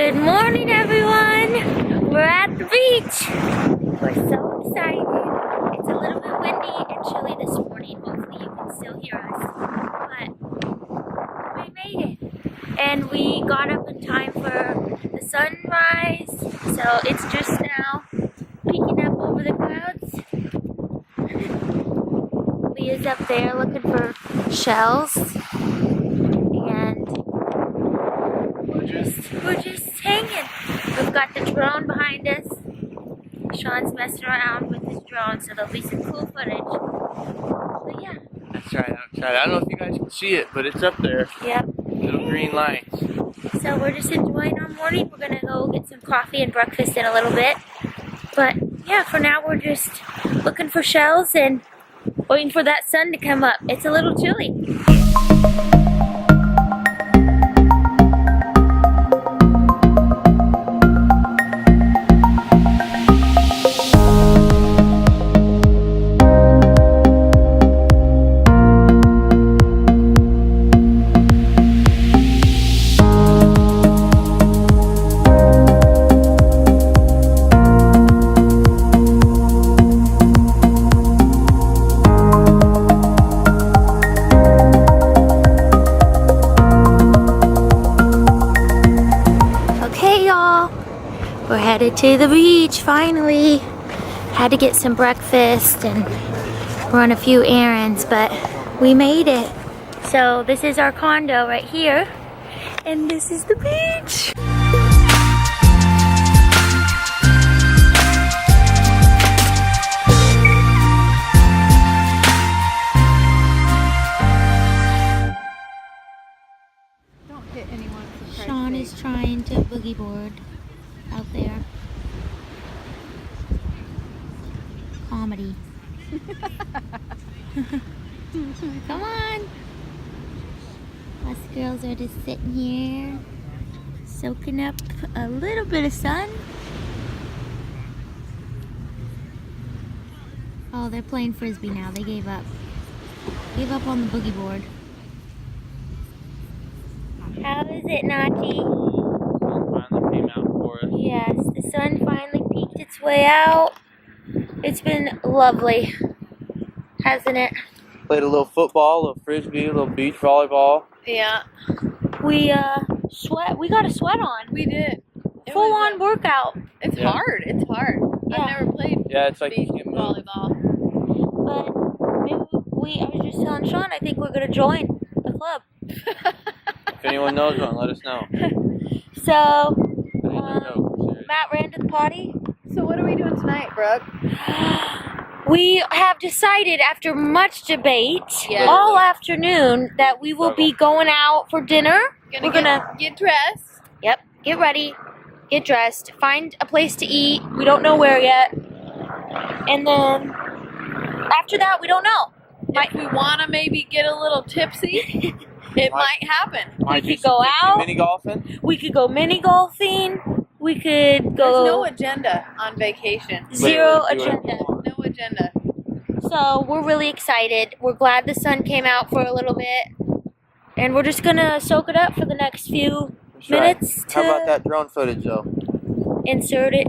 Good morning, everyone. We're at the beach. We're so excited. It's a little bit windy and chilly this morning. Hopefully you can still hear us. But we made it. And we got up in time for the sunrise. So it's just now peeking up over the clouds. Leah's up there looking for shells. And we're just hanging. We've got the drone behind us. Sean's messing around with his drone, so there'll be some cool footage. But yeah. That's right, outside. I don't know if you guys can see it, but it's up there. Yep. Little green lights. So we're just enjoying our morning. We're gonna go get some coffee and breakfast in a little bit. But yeah, for now we're just looking for shells and waiting for that sun to come up. It's a little chilly. We're headed to the beach, finally. Had to get some breakfast and run a few errands, but we made it. So this is our condo right here, and this is the beach. Don't hit anyone. Sean is trying to boogie board out there. Comedy. Come on. Us girls are just sitting here, soaking up a little bit of sun. Oh, they're playing frisbee now. They gave up. Gave up on the boogie board. How is it, Nachi? Finally came out for us. Yes, the sun finally peeked its way out. It's been lovely, hasn't it? Played a little football, a little frisbee, a little beach volleyball. Yeah, We we got a sweat on. we did. Full on workout. It's Yeah. hard. It's hard. Yeah. I've never played Yeah, it's like beach you can't move. volleyball. But maybe I was just telling Sean, I think we're gonna join the club. If anyone knows one, let us know. So, I ain't no joke, serious. Matt ran to the potty. So what are we doing tonight, Brooke? We have decided after much debate Yeah. all afternoon that we will be going out for dinner. We're gonna get dressed. Yep, get ready, get dressed, find a place to eat. We don't know where yet. And then after that, we don't know. If we want to maybe get a little tipsy, it might happen. Might we do could go some out. mini golfing. We could go mini golfing. We could go. There's no agenda on vacation. Zero Literally, do whatever agenda. you want. No agenda. So we're really excited. We're glad the sun came out for a little bit. And we're just gonna soak it up for the next few That's right. minutes to How about that drone footage, though? insert it.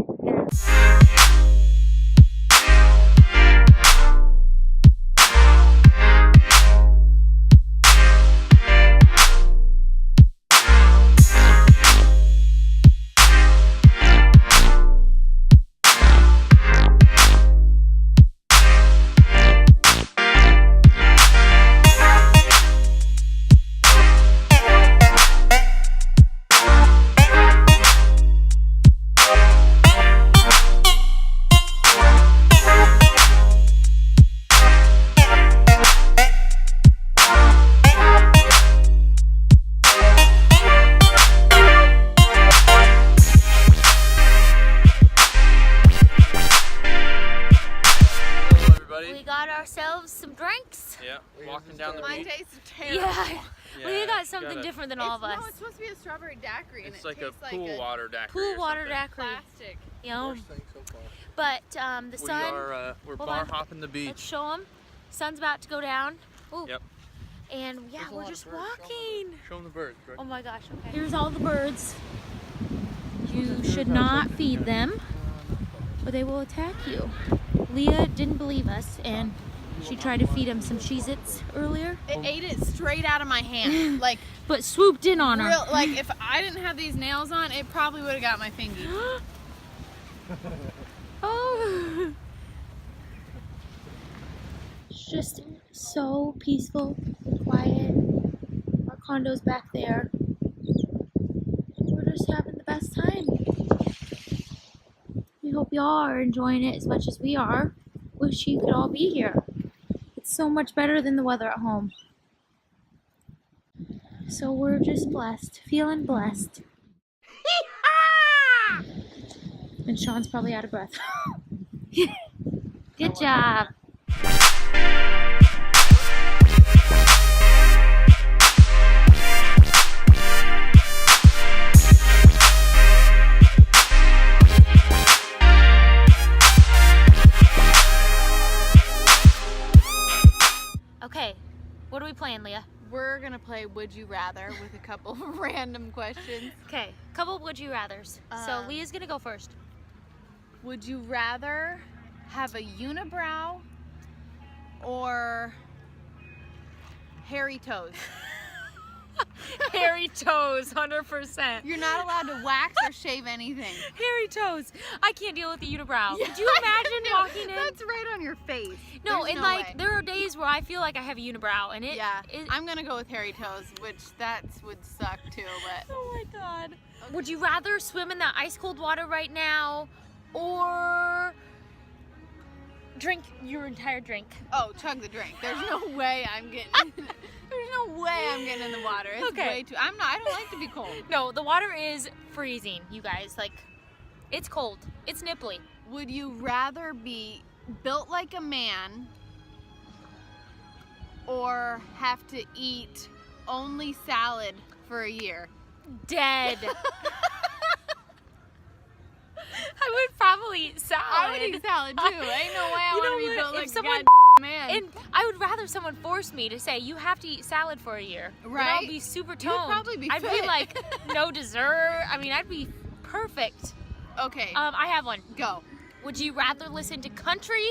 We got ourselves some drinks. Yeah, walking down the Mine beach. tastes terrible. Yeah, we got it's something got a- different than all of us. No, it's supposed to be a strawberry daiquiri, and It's it like a tastes pool like water daiquiri. Pool or water something. daiquiri. plastic. Yum. But the We sun, are we're hold bar on. hopping the let's beach. show them. Sun's about to go down. Ooh. Yep. And yeah, There's a we're lot of just birds. walking. Show them the birds, right? Oh my gosh, okay. Here's all the birds. You should not feed them or they will attack you. Leah didn't believe us and she tried to feed him some Cheez-Its earlier. It ate it straight out of my hand. Like, But swooped in on her. like if I didn't have these nails on, it probably would have got my fingy. Oh. It's just so peaceful and quiet. Our condo's back there. We're just having the best time. We hope y'all are enjoying it as much as we are. Wish you could all be here. It's so much better than the weather at home. So we're just blessed, feeling blessed. And Sean's probably out of breath. Good job. Okay, what are we playing, Leah? We're gonna play Would You Rather with a couple of random questions. Okay, couple of would you rathers. So Leah's gonna go first. Would you rather have a unibrow or hairy toes? Hairy toes, 100%. You're not allowed to wax or shave anything. Hairy toes. I can't deal with the unibrow. Could you imagine walking in? That's right on your face. No, There's and no like way. there are days where I feel like I have a unibrow, and it. Yeah, it- I'm gonna go with hairy toes, which that would suck too, but. Oh my god. Would you rather swim in that ice cold water right now, or drink your entire drink? Oh, chug the drink. There's no way I'm getting. There's no way I'm getting in the water. It's Okay. way too. I don't like to be cold. No, the water is freezing, you guys. Like, it's cold. It's nipply. Would you rather be built like a man or have to eat only salad for a year? Dead. I would probably eat salad. I would eat salad too. Ain't no way I You know want to be what? built If like someone- a man. And I would rather someone force me to say, you have to eat salad for a year. Then I'll Right? be super You toned. would probably be I'd be fit. like, no dessert. I mean, I'd be perfect. Okay, I have one. go. Would you rather listen to country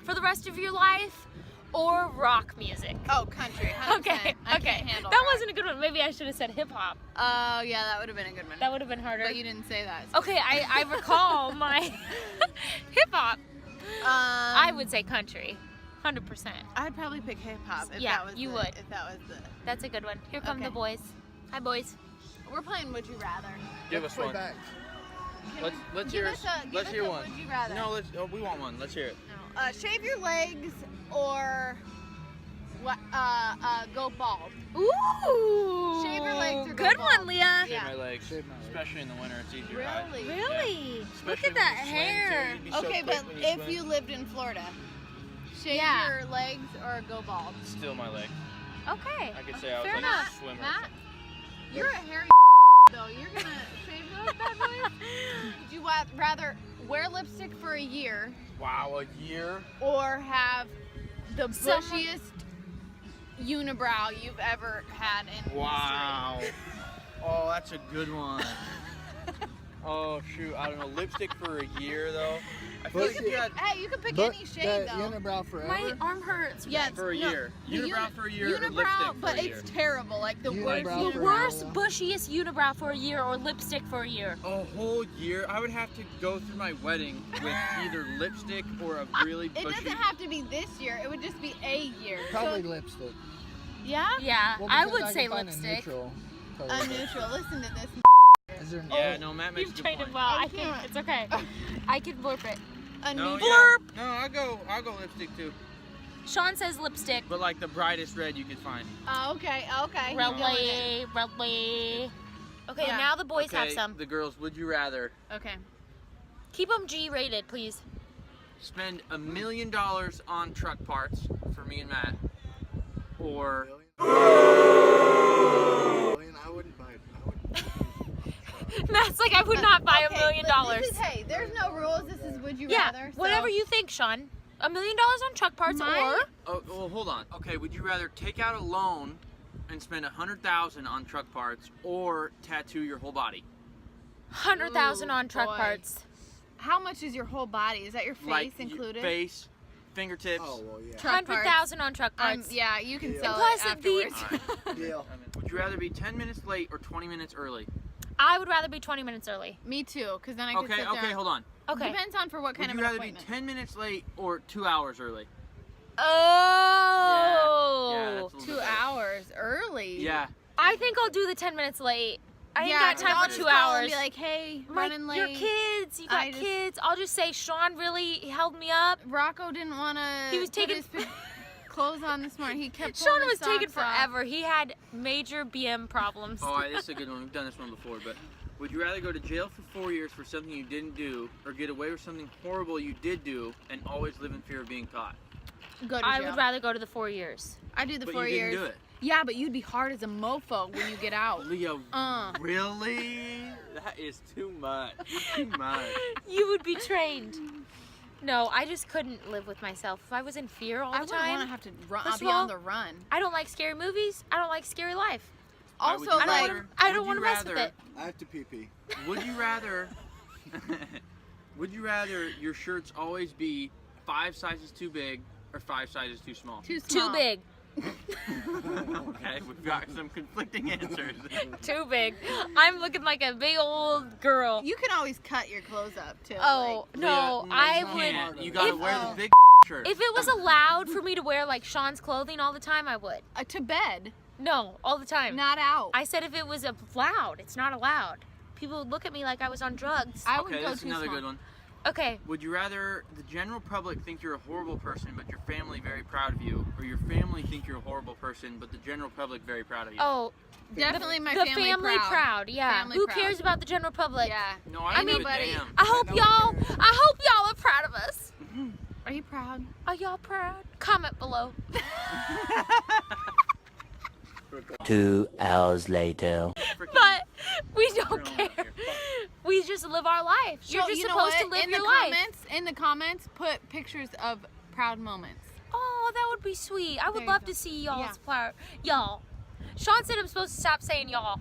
for the rest of your life or rock music? Oh, country. 100%. Okay, I okay. can't handle That rock. wasn't a good one. Maybe I should have said hip hop. Oh, yeah, that would have been a good one. That would have been harder. But you didn't say that. So. Okay, I recall my hip hop. I would say country, 100%. I'd probably pick hip hop if Yeah, that was you the, would. If that was the. That's a good one. Here come Okay. the boys. Hi, boys. We're playing Would You Rather. Give us one. Let's hear Give us a- let's give hear us a one. Would you rather? No, we want one. Let's hear it. No. Shave your legs or go bald. Ooh. Shave your legs or go Good bald. one, Leah. Shave Yeah. my legs, especially in the winter. It's easier. to hide. Really? Really? Look Especially at that when you swim, hair. too. You'd be so Okay, quick but when if swim. you lived in Florida, shave Yeah. your legs or go bald. Still my legs. Okay. I could say I was Fair like enough. a swimmer. Matt, you're a hairy though. You're gonna shave those bad boys? Would you rather wear lipstick for a year Wow, a year? or have the Someone- bushiest unibrow you've ever had in Wow. Oh, that's a good one. Oh shoot, I don't know. Lipstick for a year though. I feel like if you had Hey, you can pick But any shade though. unibrow forever. My arm hurts. Yes, for a no, year. the Unibrow for a year. or Unibrow, lipstick for but a year. it's terrible. Like the worst Unibrow The for worst, a bushiest unibrow for a year or lipstick for a year. A whole year? I would have to go through my wedding with either lipstick or a really It bushy. doesn't have to be this year. It would just be a year. Probably So, lipstick. yeah. Yeah, Well, I because would can say find a lipstick. neutral color. A neutral. Listen to this. Is there Yeah, no, Matt makes You've a good trained point. him well. I I think can't. it's okay. I can blurp it. A No, neutral. yeah. No, I'll go lipstick too. Sean says lipstick. But like the brightest red you could find. Oh, okay. Okay. Relay, relay. Okay, Yeah. now the boys have Okay, some. the girls, would you rather Okay. Keep them G-rated, please. spend $1 million on truck parts for me and Matt, or I wouldn't buy it. Matt's like, I would not buy $1 Okay, million. but this is, hey, there's no rules. This is would you Yeah, rather. so- whatever you think, Sean. $1 million on truck parts, Mine- or oh, well, hold on. Okay, would you rather take out a loan and spend $100,000 on truck parts, or tattoo your whole body? 100,000 on truck boy. parts. How much is your whole body? Is that your face Like included? face, fingertips. Oh, well, yeah. Truck parts. 100,000 on truck parts. Yeah, you can Deal. sell Plus it the- afterwards. All right. Deal. Would you rather be 10 minutes late or 20 minutes early? I would rather be 20 minutes early. Me too, because then I can Okay, sit okay, down. hold on. Okay. Depends on for what kind Would of you an rather be appointment. 10 minutes late or 2 hours early? Oh. Yeah, that's a little 2 bit better. hours early. Yeah. I think I'll do the 10 minutes late. I ain't Yeah, got time I'll for just 2 call hours. and be like, hey, running late. Your kids, you got I just- kids. I'll just say Sean really held me up. Rocco didn't want to. He was taking his clothes on this morning. He kept. Sean pulling was his taking socks off. forever. He had major BM problems. Oh, this is a good one. We've done this one before, but would you rather go to jail for 4 years for something you didn't do, or get away with something horrible you did do and always live in fear of being caught? Go to I jail. would rather go to the 4 years. I do the But 4 you years. didn't do it. Yeah, but you'd be hard as a mofo when you get out. Leo, Uh. really? That is too much. Too much. You would be trained. No, I just couldn't live with myself. If I was in fear all I the wouldn't want to time, have to run. First I'll be of all, on the run. I don't like scary movies. I don't like scary life. All right, would Also, you like, rather- I don't would want to you mess with rather- it. I have to pee-pee. Would you rather? Would you rather your shirts always be 5 sizes too big or 5 sizes too small? too small. Too big. Okay, we've got some conflicting answers. Too big. I'm looking like a big old girl. You can always cut your clothes up too. Oh, no, Leah, I you would. can't. You gotta If- wear oh. the big shirt. If it was allowed for me to wear like Sean's clothing all the time, I would. To bed, No, all the time. not out. I said if it was allowed. It's not allowed. People would look at me like I was on drugs. I would Okay, go that's too another small. good one. Okay. Would you rather the general public think you're a horrible person but your family very proud of you, or your family think you're a horrible person but the general public very proud of you? Oh, Definitely my the family, proud. Yeah. Family Who proud. cares about the general public? Yeah. No, I don't give a nobody- damn. I hope y'all are proud of us. Are you proud? Are y'all proud? Comment below. 2 hours later. Freaking- But we don't Everyone care. out here, fuck. We just live our life. You're just you know supposed what? to live in your the life. In the comments, put pictures of proud moments. Oh, that would be sweet. I would There you love go. to see y'all's Yeah. proud. Y'all. Sean said I'm supposed to stop saying y'all.